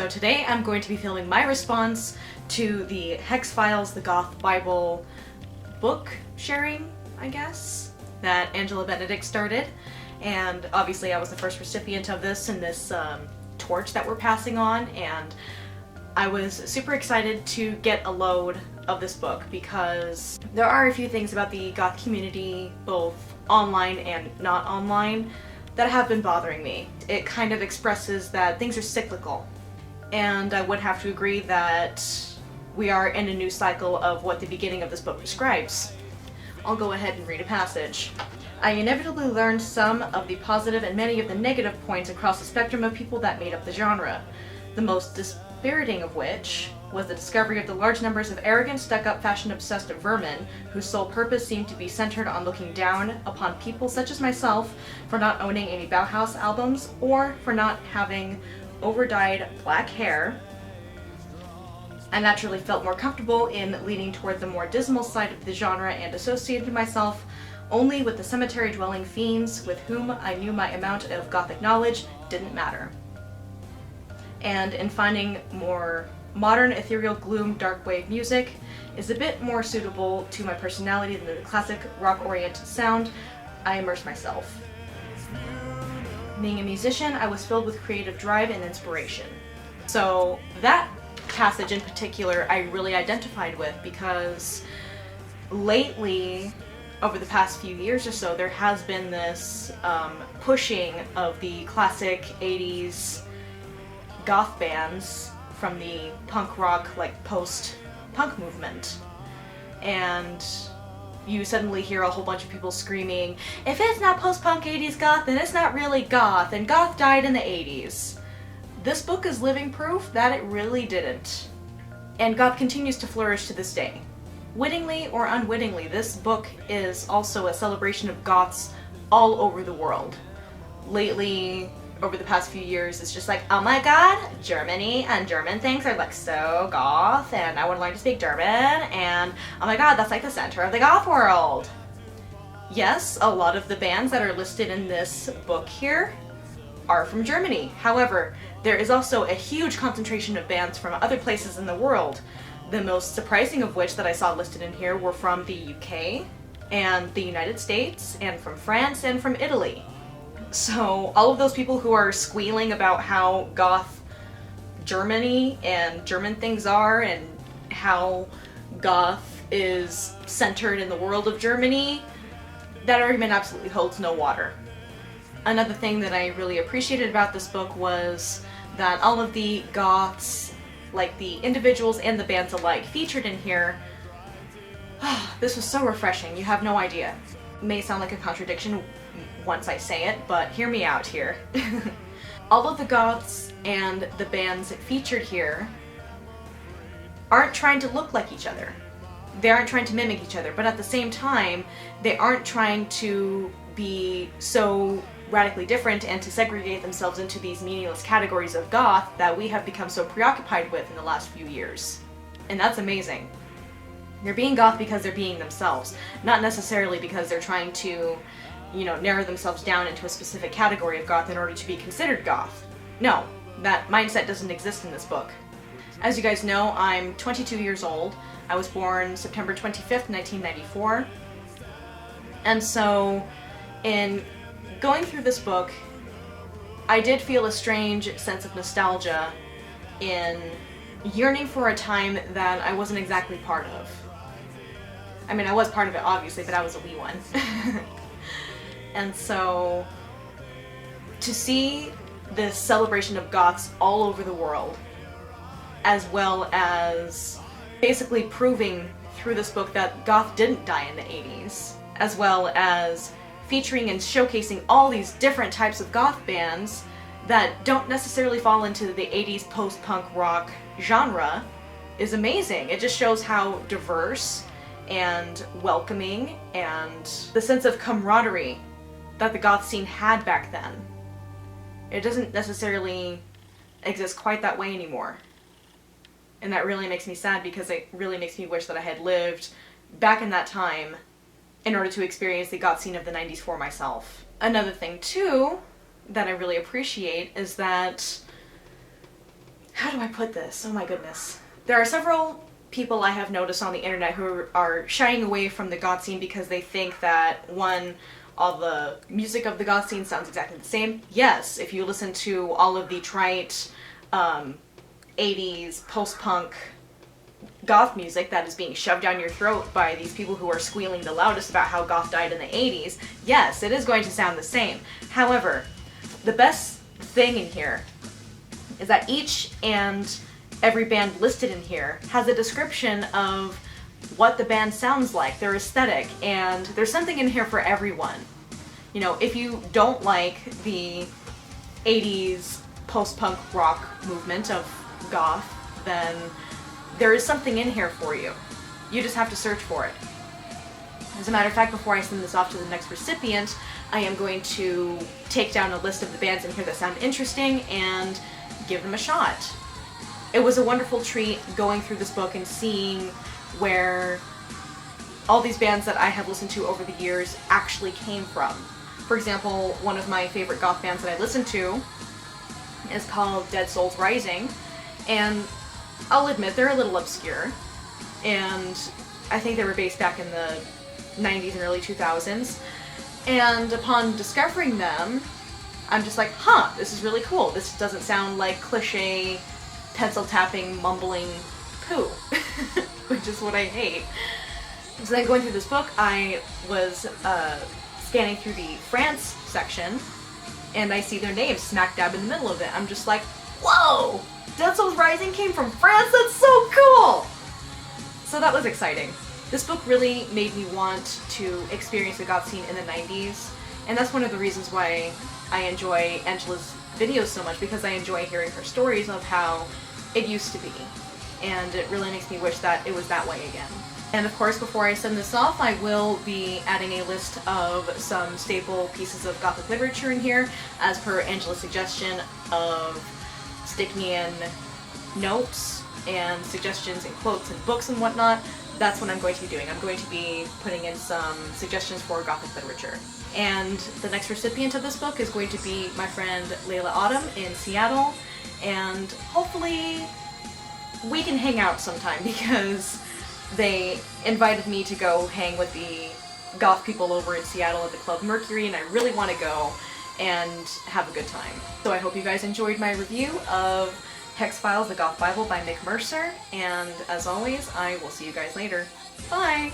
So today I'm going to be filming my response to the Hex Files, the Goth Bible book sharing, I guess, that Angela Benedict started. And obviously I was the first recipient of this in this torch that we're passing on, and I was super excited to get a load of this book because there are a few things about the goth community, both online and not online, that have been bothering me. It kind of expresses that things are cyclical, and I would have to agree that we are in a new cycle of what the beginning of this book describes. I'll go ahead and read a passage. I inevitably learned some of the positive and many of the negative points across the spectrum of people that made up the genre, the most dispiriting of which was the discovery of the large numbers of arrogant, stuck-up, fashion-obsessed vermin whose sole purpose seemed to be centered on looking down upon people such as myself for not owning any Bauhaus albums or for not having over-dyed black hair. I naturally felt more comfortable in leaning toward the more dismal side of the genre and associated myself only with the cemetery-dwelling fiends with whom I knew my amount of gothic knowledge didn't matter. And in finding more modern ethereal gloom dark wave music is a bit more suitable to my personality than the classic rock-oriented sound, I immersed myself. Being a musician, I was filled with creative drive and inspiration. So that passage in particular I really identified with because lately, over the past few years or so, there has been this pushing of the classic 80s goth bands from the punk rock, like post-punk movement. And you suddenly hear a whole bunch of people screaming, if it's not post-punk 80s goth, then it's not really goth, and goth died in the 80s. This book is living proof that it really didn't. And goth continues to flourish to this day. Wittingly or unwittingly, this book is also a celebration of goths all over the world. Lately, over the past few years, it's just like, oh my god, Germany and German things are like so goth, and I want to learn to speak German, and oh my god, that's like the center of the goth world. Yes, a lot of the bands that are listed in this book here are from Germany. However, there is also a huge concentration of bands from other places in the world. The most surprising of which that I saw listed in here were from the UK and the United States and from France and from Italy. So all of those people who are squealing about how goth Germany and German things are and how goth is centered in the world of Germany, that argument absolutely holds no water. Another thing that I really appreciated about this book was that all of the goths, like the individuals and the bands alike featured in here, this was so refreshing, you have no idea. It may sound like a contradiction once I say it, but hear me out here. All of the goths and the bands featured here aren't trying to look like each other. They aren't trying to mimic each other, but at the same time, they aren't trying to be so radically different and to segregate themselves into these meaningless categories of goth that we have become so preoccupied with in the last few years. And that's amazing. They're being goth because they're being themselves, not necessarily because they're trying to, narrow themselves down into a specific category of goth in order to be considered goth. No, that mindset doesn't exist in this book. As you guys know, I'm 22 years old. I was born September 25th, 1994. And so, in going through this book, I did feel a strange sense of nostalgia in yearning for a time that I wasn't exactly part of. I mean, I was part of it obviously, but I was a wee one. And so, to see this celebration of goths all over the world, as well as basically proving through this book that goth didn't die in the 80s, as well as featuring and showcasing all these different types of goth bands that don't necessarily fall into the 80s post-punk rock genre, is amazing. It just shows how diverse and welcoming and the sense of camaraderie that the goth scene had back then. It doesn't necessarily exist quite that way anymore. And that really makes me sad because it really makes me wish that I had lived back in that time in order to experience the goth scene of the 90s for myself. Another thing too that I really appreciate is that how do I put this? Oh my goodness. There are several people I have noticed on the internet who are shying away from the goth scene because they think that, one, all the music of the goth scene sounds exactly the same. Yes, if you listen to all of the trite 80s post-punk goth music that is being shoved down your throat by these people who are squealing the loudest about how goth died in the 80s, yes, it is going to sound the same. However, the best thing in here is that each and every band listed in here has a description of what the band sounds like, their aesthetic, and there's something in here for everyone. You know, if you don't like the 80s post-punk rock movement of goth, then there is something in here for you. You just have to search for it. As a matter of fact, before I send this off to the next recipient, I am going to take down a list of the bands in here that sound interesting and give them a shot. It was a wonderful treat going through this book and seeing where all these bands that I have listened to over the years actually came from. For example, one of my favorite goth bands that I listen to is called Dead Souls Rising, and I'll admit they're a little obscure, and I think they were based back in the 90s and early 2000s, and upon discovering them, I'm just like, huh, this is really cool. This doesn't sound like cliche, pencil-tapping, mumbling poo, which is what I hate. So then going through this book, I was scanning through the France section, and I see their names smack dab in the middle of it. I'm just like, whoa! Dead Souls Rising came from France? That's so cool! So that was exciting. This book really made me want to experience the goth scene in the 90s, and that's one of the reasons why I enjoy Angela's videos so much, because I enjoy hearing her stories of how it used to be, and it really makes me wish that it was that way again. And of course, before I send this off, I will be adding a list of some staple pieces of Gothic literature in here, as per Angela's suggestion of sticking in notes and suggestions and quotes and books and whatnot. That's what I'm going to be doing. I'm going to be putting in some suggestions for Gothic literature. And the next recipient of this book is going to be my friend Layla Autumn in Seattle, and hopefully we can hang out sometime, because they invited me to go hang with the goth people over in Seattle at the Club Mercury, and I really want to go and have a good time. So I hope you guys enjoyed my review of Hex Files, the Goth Bible by Mick Mercer, and as always, I will see you guys later. Bye!